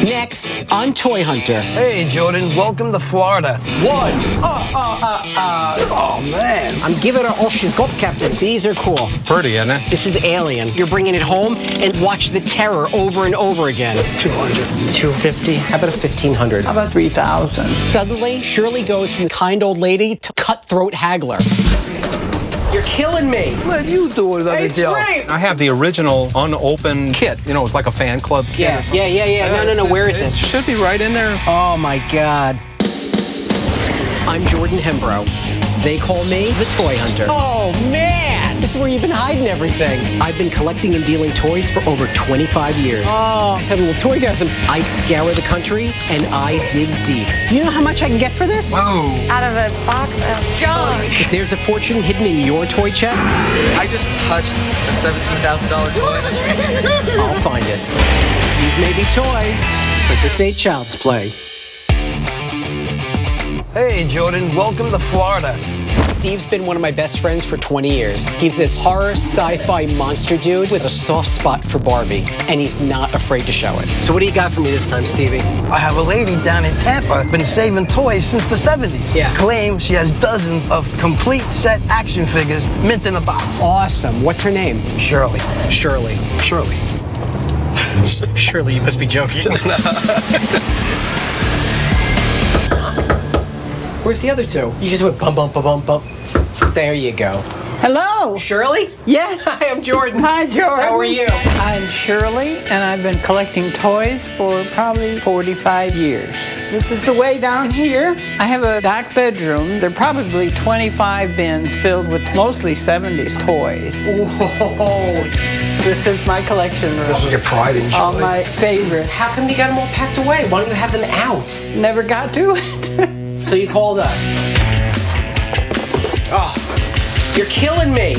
Next on Toy Hunter. Hey, Jordan, welcome to Florida. Oh, man. I'm giving her all she's got, Captain. These are cool. Pretty, isn't it? This is Alien. You're bringing it home and watch the terror over and over again. 200. 250. How about a 1500? How about 3,000? Suddenly, Shirley goes from kind old lady to cutthroat haggler. You're killing me. What you doing, It's great. I have the original unopened kit. You know, it's like a fan club kit. Yeah. No. Where is It it? should be right in there. Oh, my God. I'm Jordan Hembrow. They call me the Toy Hunter. Oh, man! This is where you've been hiding everything. I've been collecting and dealing toys for over 25 years. Oh, I just had a little toy-gasm. I scour the country, and I dig deep. Do you know how much I can get for this? Whoa. Out of a box of junk. If there's a fortune hidden in your toy chest, I just touched a $17,000 toy. I'll find it. These may be toys, but this ain't child's play. Hey, Jordan, welcome to Florida. Steve's been one of my best friends for 20 years. He's this horror sci-fi monster dude with a soft spot for Barbie, and he's not afraid to show it. So what do you got for me this time, Stevie? I have a lady down in Tampa, been saving toys since the 70s. Yeah. Claims she has dozens of complete set action figures mint in a box. Awesome. What's her name? Shirley. Shirley. Shirley. Shirley, you must be joking. Where's the other two? You just went bump, bump, bump, bump. There you go. Hello. Shirley? Yes. Hi, I'm Jordan. Hi, Jordan. How are you? I'm Shirley, and I've been collecting toys for probably 45 years. This is the way down here. I have a back bedroom. There are probably 25 bins filled with mostly 70s toys. Whoa. This is my collection room. This is your pride and All joy. my favorites. How come you got them all packed away? Why don't you have them out? Never got to it. So you called us. Oh, you're killing me.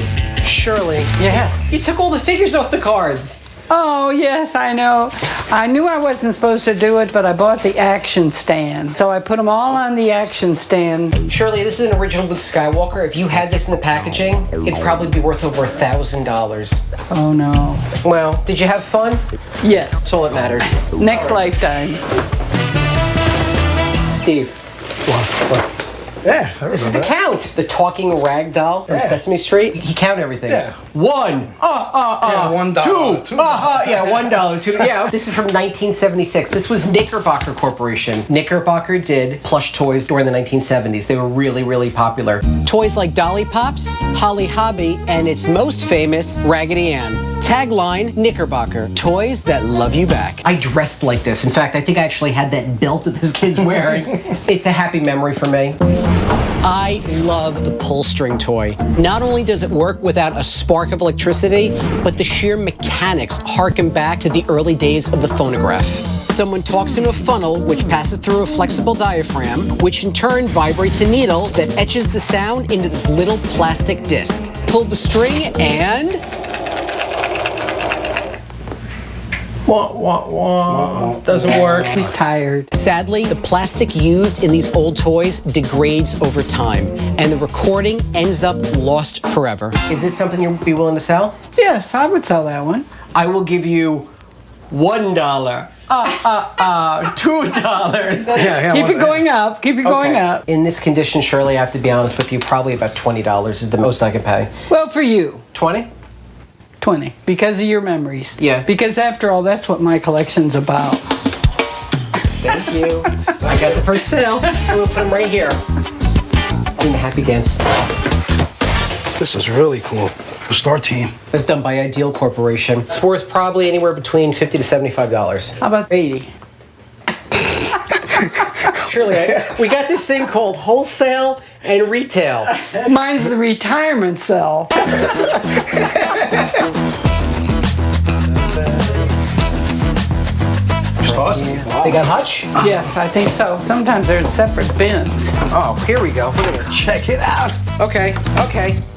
Shirley. Yes. You took all the figures off the cards. Oh, yes, I know. I knew I wasn't supposed to do it, but I bought the action stand. So I put them all on the action stand. Shirley, this is an original Luke Skywalker. If you had this in the packaging, it'd probably be worth over $1,000. Oh, no. Well, did you have fun? Yes. That's all that matters. Next lifetime. Steve, Yeah, I this is the remember that. count. The talking rag doll from Yeah. Sesame Street. He count everything. Yeah. One. Yeah, $1. Two. Yeah, $1. Two. Yeah. This is from 1976. This was Knickerbocker Corporation. Knickerbocker did plush toys during the 1970s. They were really, really popular. Toys like Dolly Pops, Holly Hobby, and its most famous, Raggedy Ann. Tagline, Knickerbocker, toys that love you back. I dressed like this. In fact, I think I actually had that belt that this kid's wearing. It's a happy memory for me. I love the pull string toy. Not only does it work without a spark of electricity, but the sheer mechanics harken back to the early days of the phonograph. Someone talks into a funnel, which passes through a flexible diaphragm, which in turn vibrates a needle that etches the sound into this little plastic disc. Pull the string and... Wah, wah, wah. Doesn't work. He's tired. Sadly, the plastic used in these old toys degrades over time, and the recording ends up lost forever. Is this something you'd be willing to sell? Yes, I would sell that one. I will give you $1. $2. Yeah, Keep it going up. Keep it going Okay. up. In this condition, Shirley, I have to be honest with you, probably about $20 is the most I can pay. Well, for you, 20? 20, because of your memories. Yeah. Because after all, that's what my collection's about. Thank you. I got the first sale. I'm gonna put them right here. In the happy dance. This is really cool. The Star Team. It was done by Ideal Corporation. It's worth probably anywhere between $50 to $75. How about 80? Shirley, we got this thing called wholesale and retail. Mine's the retirement cell. Awesome. They got Hutch? Yes, I think so. Sometimes they're in separate bins. Oh, here we go. We're gonna Check it out. Okay.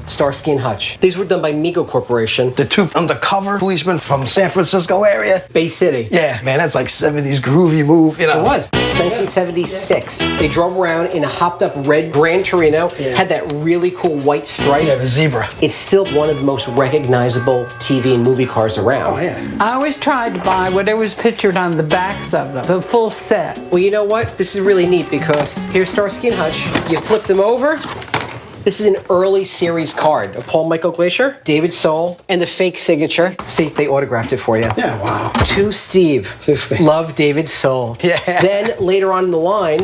Starsky and Hutch. These were done by Mego Corporation. The two undercover policemen from San Francisco area. Bay City. Yeah, man, that's like 70s groovy move, you know. It was. 1976. They drove around in a hopped-up red Gran Torino. Had that really cool white stripe. Yeah, the zebra. It's still one of the most recognizable TV and movie cars around. Oh, yeah. I always tried to buy whatever was pictured on the back backs of them, the full set. Well, you know what? This is really neat because here's Starsky and Hutch. You flip them over. This is an early series card of Paul Michael Glacier, David Soul, and the fake signature. See, they autographed it for you. Yeah, wow. To Steve. To Steve. Love David Soul. Yeah. Then later on in the line,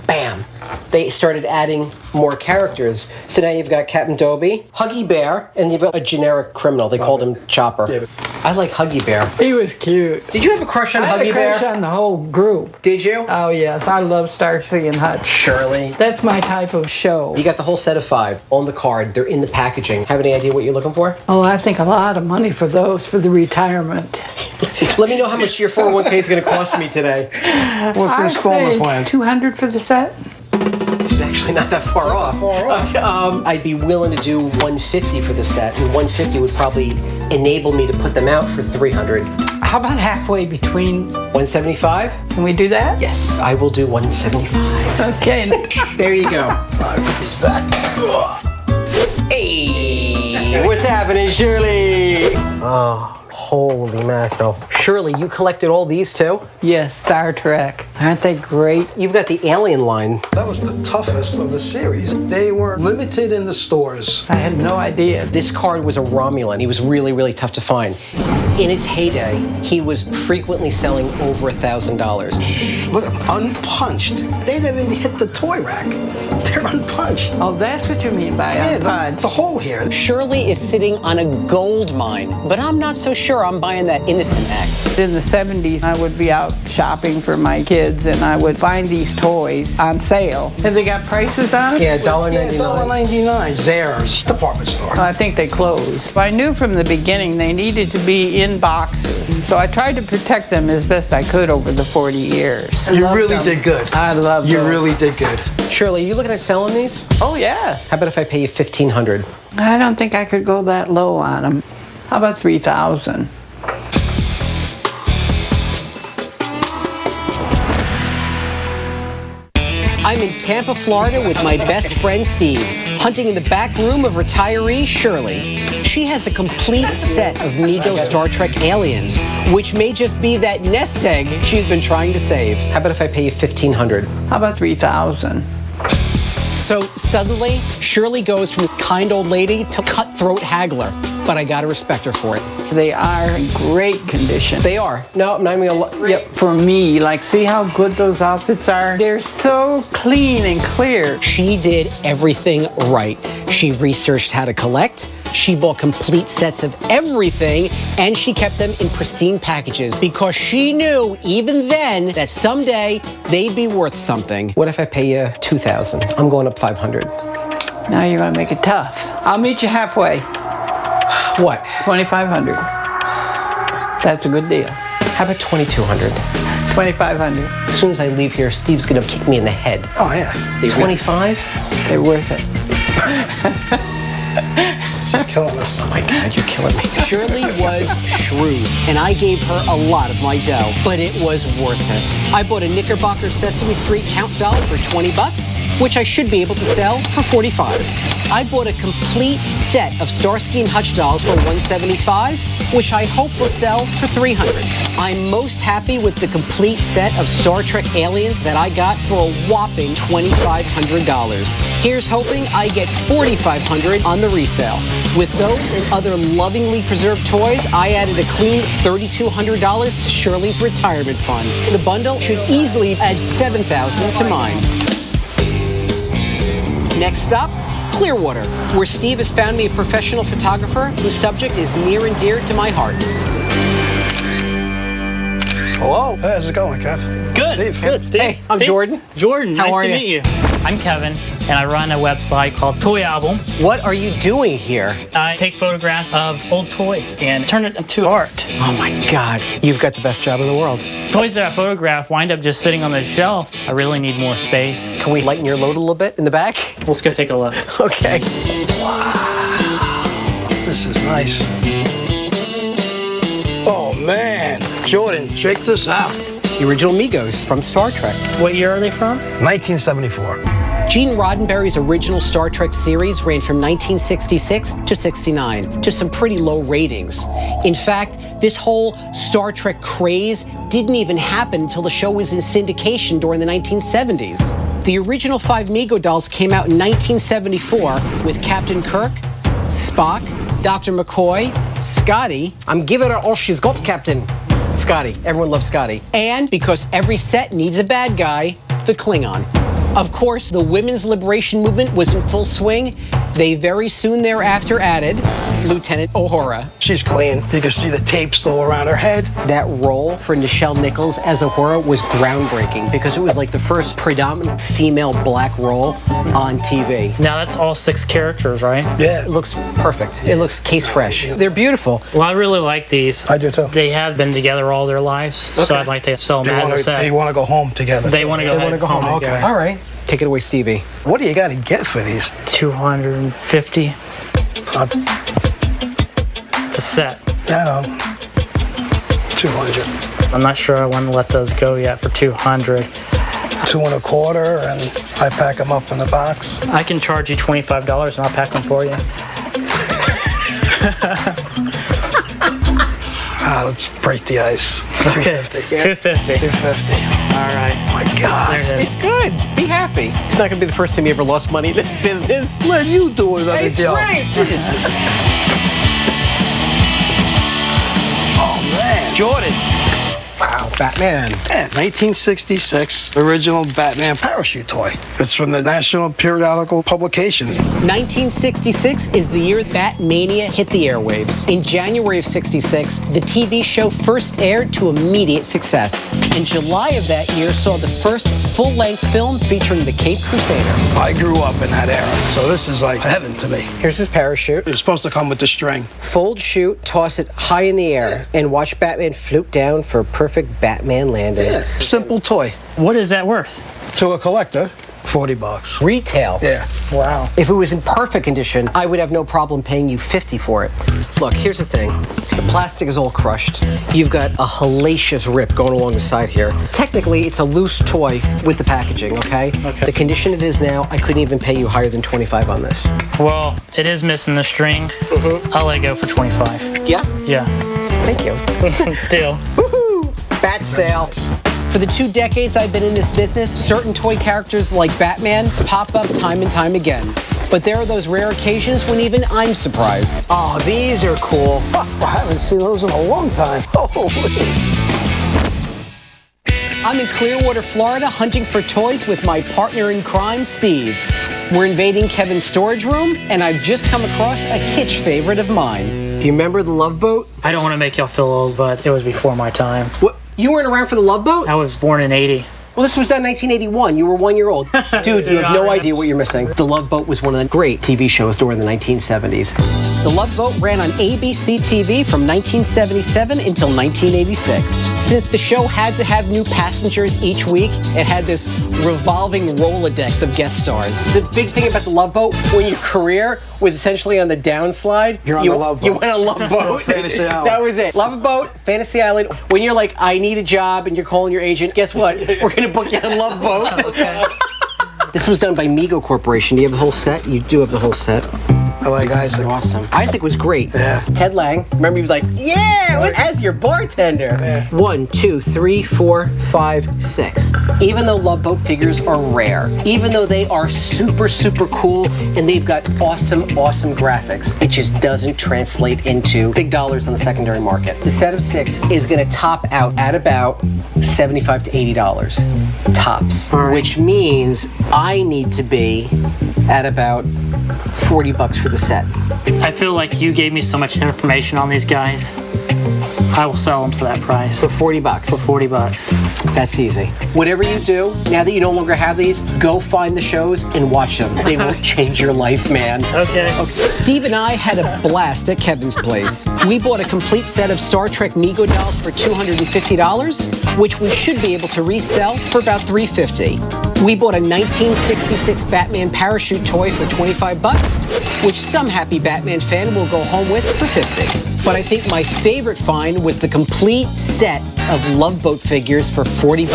bam, they started adding more characters. So now you've got Captain Dobie, Huggy Bear, and you've got a generic criminal. They called him Chopper. Yeah. I like Huggy Bear. He was cute. Did you have a crush on I had Huggy a crush Bear? on the whole group. Did you? Oh yes, I love Starsky and Hutch. Shirley. That's my type of show. You got the whole set of 5 on the card. They're in the packaging. Have any idea what you're looking for? Oh, I think a lot of money for those for the retirement. Let me know how much your 401k is going to cost me today. What's the installment plan? 200 for the set. It's actually not that far off. I'd be willing to do 150 for the set, and 150 would probably enable me to put them out for 300. How about halfway between? 175? Can we do that? Yes, I will do 175. Okay. There you go. Put this back. Hey, what's happening, Shirley? Oh, holy mackerel. Shirley, you collected all these too? Yes, Star Trek. Aren't they great? You've got the Alien line. That was the toughest of the series. They were limited in the stores. I had no idea. This card was a Romulan. He was really, really tough to find. In its heyday, he was frequently selling over $1,000. Look, unpunched. They didn't even hit the toy rack. They're unpunched. Oh, that's what you mean by Yeah, unpunched. the hole here. Shirley is sitting on a gold mine, but I'm not so sure I'm buying that innocent act. In the 70s, I would be out shopping for my kids, and I would find these toys on sale. Have they got prices on it? Yeah, $1.99. Yeah, $1.99. Zehrs. Department store. I think they closed. I knew from the beginning they needed to be in boxes, so I tried to protect them as best I could over the 40 years. You Loved really them. did good. I love You those. really did good. Shirley, you looking at selling these? Oh, yes. How about if I pay you $1,500? I don't think I could go that low on them. How about 3,000? I'm in Tampa, Florida with my best friend Steve, hunting in the back room of retiree Shirley. She has a complete set of Mego Star Trek aliens, which may just be that nest egg she's been trying to save. How about if I pay you $1,500? How about 3,000? So suddenly, Shirley goes from kind old lady to cutthroat haggler, but I gotta respect her for it. They are in great condition. They are. No, I'm not even gonna. Yep. For me, like, see how good those outfits are? They're so clean and clear. She did everything right. She researched how to collect, she bought complete sets of everything, and she kept them in pristine packages because she knew even then that someday they'd be worth something. What if I pay you $2,000? I'm going up $500. Now you're gonna make it tough. I'll meet you halfway. What? 2,500. That's a good deal. How about $2,200? 2,500. As soon as I leave here, Steve's gonna kick me in the head. Oh, yeah. 25? They're worth it. She's killing us. Oh my God, you're killing me. Shirley was shrewd, and I gave her a lot of my dough, but it was worth it. I bought a Knickerbocker Sesame Street count doll for $20, which I should be able to sell for $45. I bought a complete set of Starsky and Hutch dolls for $175, which I hope will sell for $300. I'm most happy with the complete set of Star Trek aliens that I got for a whopping $2,500. Here's hoping I get $4,500 on the resale. With those and other lovingly preserved toys, I added a clean $3,200 to Shirley's retirement fund. The bundle should easily add $7,000 to mine. Next stop, Clearwater, where Steve has found me a professional photographer whose subject is near and dear to my heart. Hello. Hey, how's it going, Kev? Good. Steve. Good. Steve. Hey, I'm Steve. Jordan. Jordan, How nice are to you? meet you. I'm Kevin, and I run a website called Toy Album. What are you doing here? I take photographs of old toys and turn it into art. Oh my God, you've got the best job in the world. Toys that I photograph wind up just sitting on the shelf. I really need more space. Can we lighten your load a little bit in the back? Let's go take a look. Okay. This is nice. Oh, man. Jordan, check this out. The original Megos from Star Trek. What year are they from? 1974. Gene Roddenberry's original Star Trek series ran from 1966 to 69, to some pretty low ratings. In fact, this whole Star Trek craze didn't even happen until the show was in syndication during the 1970s. The original 5 Mego dolls came out in 1974 with Captain Kirk, Spock, Dr. McCoy, Scotty. I'm giving her all she's got, Captain. Scotty. Everyone loves Scotty. And because every set needs a bad guy, the Klingon. Of course, the women's liberation movement was in full swing. They very soon thereafter added Lieutenant Uhura. She's clean. You can see the tape still around her head. That role for Nichelle Nichols as Uhura was groundbreaking because it was like the first predominant female black role on TV. Now that's all 6 characters, right? Yeah. It looks perfect. It looks case fresh. They're beautiful. Well, I really like these. I do too. They have been together all their lives, so I'd like to sell them as a set. They want to go home together. They want to go home Okay. together. All right. Take it away, Stevie. What do you got to get for these? 250. It's a set. I know. 200. I'm not sure I want to let those go yet for 200. 2 1/4, and I pack them up in the box. I can charge you $25 and I'll pack them for you. Let's break the ice. 250. 250. 250. All right. Oh my God. There it is. It's good. Be happy. It's not going to be the first time you ever lost money in this business. Let you do it, other It's job. great. Jesus. Oh man. Jordan. Wow, Batman. Yeah, 1966, original Batman parachute toy. It's from the National Periodical Publications. 1966 is the year Batmania hit the airwaves. In January of 66, the TV show first aired to immediate success. And July of that year saw the first full-length film featuring the Caped Crusader. I grew up in that era, so this is like heaven to me. Here's his parachute. It was supposed to come with the string. Fold, shoot, toss it high in the air, and watch Batman float down for a perfect Batman landing. Simple toy. What is that worth? To a collector, $40. Retail. Yeah. Wow. If it was in perfect condition, I would have no problem paying you $50 for it. Look, here's the thing. The plastic is all crushed. You've got a hellacious rip going along the side here. Technically, it's a loose toy with the packaging, okay? The condition it is now, I couldn't even pay you higher than $25 on this. Well, it is missing the string. I'll let it go for 25. Yeah? Yeah. Thank you. Deal. Woohoo! Bat sale. For the 2 decades I've been in this business, certain toy characters like Batman pop up time and time again. But there are those rare occasions when even I'm surprised. Oh, these are cool. I haven't seen those in a long time. Holy. I'm in Clearwater, Florida, hunting for toys with my partner in crime, Steve. We're invading Kevin's storage room, and I've just come across a kitsch favorite of mine. Do you remember the Love Boat? I don't want to make y'all feel old, but it was before my time. What? You weren't around for the Love Boat? I was born in 80. Well, this was done in 1981. You were 1 year old. Dude, you have no idea what you're missing. The Love Boat was one of the great TV shows during the 1970s. The Love Boat ran on ABC TV from 1977 until 1986. Since the show had to have new passengers each week, it had this revolving Rolodex of guest stars. The big thing about the Love Boat, when your career was essentially on the downslide, You're on the Love Boat. You went on Love Boat. Fantasy Island. That was it. Love Boat, Fantasy Island. When you're like, I need a job, and you're calling your agent, guess what? We're going to book you on Love Boat. Okay. This was done by Mego Corporation. Do you have the whole set? You do have the whole set. I like Isaac. Awesome. Isaac was great. Yeah. Ted Lang. Remember, he was like, yeah, as your bartender. Yeah. 1, 2, 3, 4, 5, 6. Even though Love Boat figures are rare, even though they are super, super cool, and they've got awesome, awesome graphics, it just doesn't translate into big dollars on the secondary market. The set of 6 is going to top out at about $75 to $80 tops, which means I need to be at about $40 for the set. I feel like you gave me so much information on these guys. I will sell them for that price. For $40. For $40. That's easy. Whatever you do, now that you no longer have these, go find the shows and watch them. They will change your life, man. Okay. Steve and I had a blast at Kevin's place. We bought a complete set of Star Trek Mego dolls for $250, which we should be able to resell for about $350. We bought a 1966 Batman parachute toy for $25, which some happy Batman fan will go home with for $50. But I think my favorite find was the complete set of Love Boat figures for $40.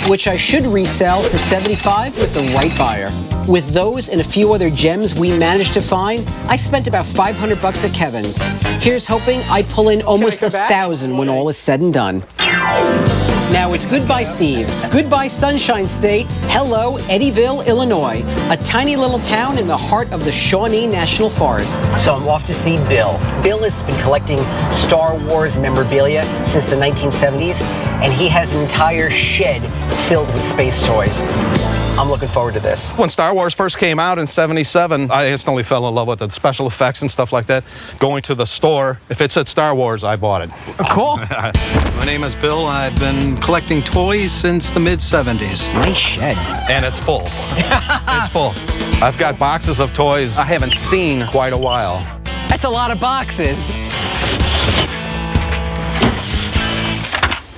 which I should resell for $75 with the right buyer. With those and a few other gems we managed to find, I spent about $500 at Kevin's. Here's hoping I pull in almost $1,000 when all is said and done. Now it's goodbye, Steve. Goodbye, Sunshine State. Hello, Eddyville, Illinois, a tiny little town in the heart of the Shawnee National Forest. So I'm off to see Bill. Bill has been collecting Star Wars memorabilia since the 1970s, and he has an entire shed filled with space toys. I'm looking forward to this. When Star Wars first came out in '77, I instantly fell in love with the special effects and stuff like that. Going to the store, if it said Star Wars, I bought it. Cool. My name is Bill. I've been collecting toys since the mid-'70s. Nice shed. And it's full. It's full. I've got boxes of toys I haven't seen quite a while. That's a lot of boxes.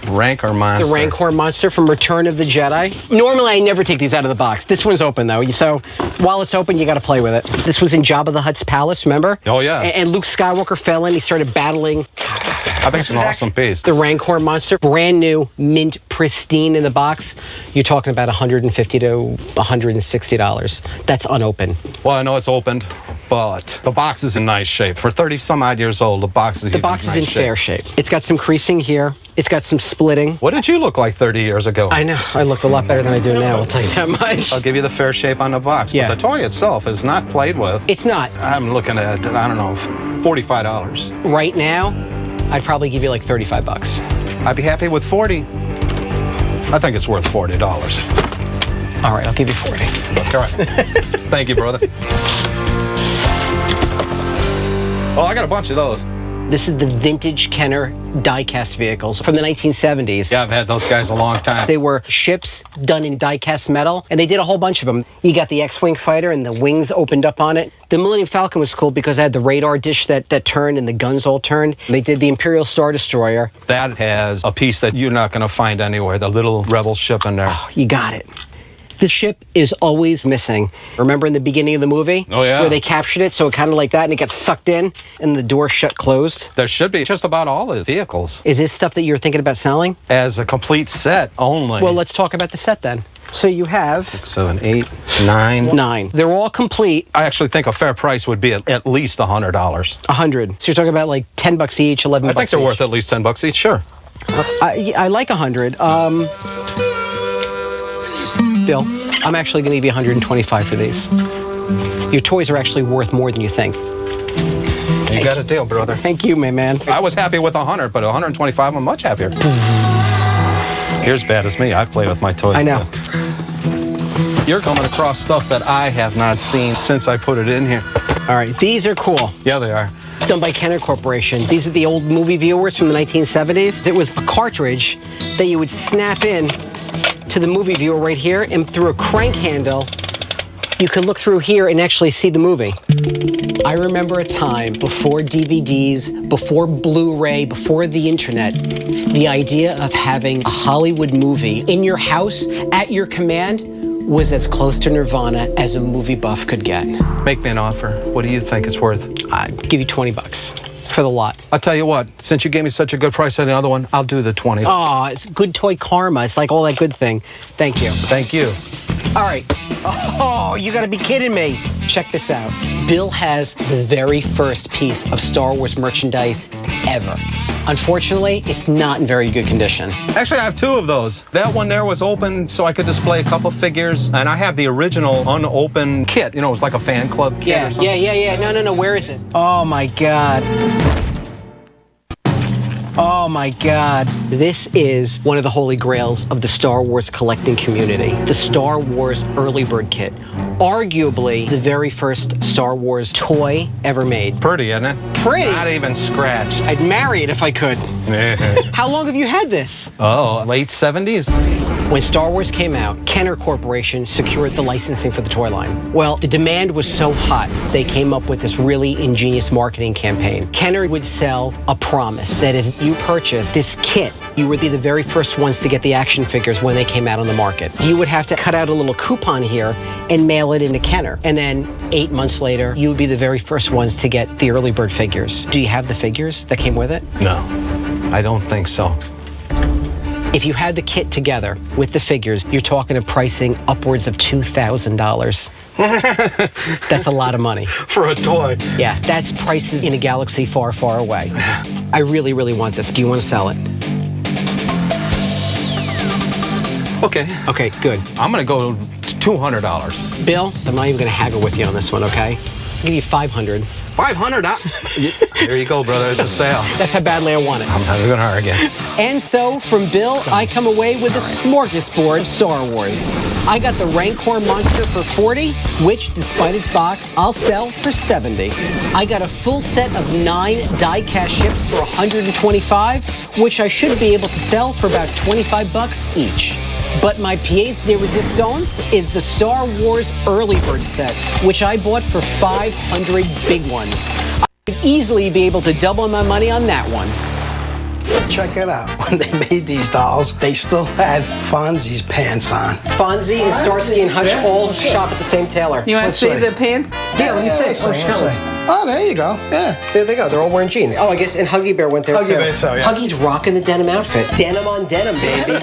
Rancor Monster. The Rancor Monster from Return of the Jedi. Normally, I never take these out of the box. This one's open, though. So while it's open, you got to play with it. This was in Jabba the Hutt's palace, remember? Oh, yeah. And Luke Skywalker fell in. He started battling. I think it's an awesome piece. The Rancor Monster, brand new, mint, pristine in the box. You're talking about $150 to $160. That's unopened. Well, I know it's opened, but the box is in nice shape. For 30-some-odd years old, the box is The box is in fair shape. It's got some creasing here. It's got some splitting. What did you look like 30 years ago? I know. I looked a lot better than I do now, I'll tell you that much. I'll give you the fair shape on the box. Yeah. But the toy itself is not played with. It's not. I'm looking at, I don't know, $45. Right now, I'd probably give you like $35. I'd be happy with 40. I think it's worth $40. All right, I'll give you 40. Correct. Thank you, brother. Oh, I got a bunch of those. This is the vintage Kenner die-cast vehicles from the 1970s. Yeah, I've had those guys a long time. They were ships done in die-cast metal, and they did a whole bunch of them. You got the X-Wing fighter, and the wings opened up on it. The Millennium Falcon was cool because it had the radar dish that turned, and the guns all turned. They did the Imperial Star Destroyer. That has a piece that you're not going to find anywhere, the little Rebel ship in there. Oh, you got it. The ship is always missing. Remember in the beginning of the movie? Oh, yeah. Where they captured it, so it kind of like that, and it got sucked in, and the door shut closed. There should be just about all the vehicles. Is this stuff that you're thinking about selling? As a complete set only. Well, let's talk about the set then. So you have 6, 7, 8, 9. 9. They're all complete. I actually think a fair price would be at least $100. 100. So you're talking about like $10 each, $11 I think they're each. worth at least $10 each, sure. I like 100. Bill, I'm actually going to give you 125 for these. Your toys are actually worth more than you think. You got a deal, brother. Thank you, my man. I was happy with 100, but 125, I'm much happier. You're as bad as me. I play with my toys, I know. too. You're coming across stuff that I have not seen since I put it in here. All right, these are cool. Yeah, they are. Done by Kenner Corporation. These are the old movie viewers from the 1970s. It was a cartridge that you would snap in to the movie viewer right here, and through a crank handle, you could look through here and actually see the movie. I remember a time before DVDs, before Blu-ray, before the internet, the idea of having a Hollywood movie in your house at your command was as close to Nirvana as a movie buff could get. Make me an offer. What do you think it's worth? I'd give you $20 for the lot. I'll tell you what, since you gave me such a good price on the other one, I'll do the 20. Oh, it's good toy karma. It's like all that good thing. Thank you. Thank you. All right. Oh, you gotta be kidding me. Check this out. Bill has the very first piece of Star Wars merchandise ever. Unfortunately, it's not in very good condition. Actually, I have 2 of those. That one there was open so I could display a couple figures, and I have the original unopened kit. You know, it was like a fan club kit or something. Yeah. No. Where is it? Oh, my God. Oh my God. This is one of the holy grails of the Star Wars collecting community. The Star Wars Early Bird Kit. Arguably the very first Star Wars toy ever made. Pretty, isn't it? Pretty. Not even scratched. I'd marry it if I could. How long have you had this? Oh, late 70s. When Star Wars came out, Kenner Corporation secured the licensing for the toy line. Well, the demand was so hot, they came up with this really ingenious marketing campaign. Kenner would sell a promise that if you purchased this kit, you would be the very first ones to get the action figures when they came out on the market. You would have to cut out a little coupon here and mail it into Kenner. And then 8 months later, you would be the very first ones to get the early bird figures. Do you have the figures that came with it? No, I don't think so. If you had the kit together with the figures, you're talking a pricing upwards of $2,000. That's a lot of money. For a toy. Yeah, that's prices in a galaxy far, far away. I really, really want this. Do you want to sell it? Okay. Okay, good. I'm gonna go $200. Bill, I'm not even going to haggle with you on this one, okay? I'll give you $500. $500. There you go, brother. It's a sale. That's how badly I want it. I'm not gonna argue. And so, from Bill, I come away with a smorgasbord of Star Wars. I got the Rancor Monster for $40, which, despite its box, I'll sell for $70. I got a full set of 9 die-cast ships for $125, which I should be able to sell for about $25 each. But my pièce de résistance is the Star Wars Early Bird set, which I bought for 500 big ones. I could easily be able to double my money on that one. Check it out. When they made these dolls, they still had Fonzie's pants on. Fonzie and Starsky and Hutch all shop at the same tailor. You want to Let's see see. the pants? Yeah, let me see. let's Oh, let's show me. see. Oh, there you go. Yeah. There they go. They're all wearing jeans. Oh, I guess, and Huggy Bear went there Huggy too. Bear too, yeah. Huggy's rocking the denim outfit. Denim on denim, baby.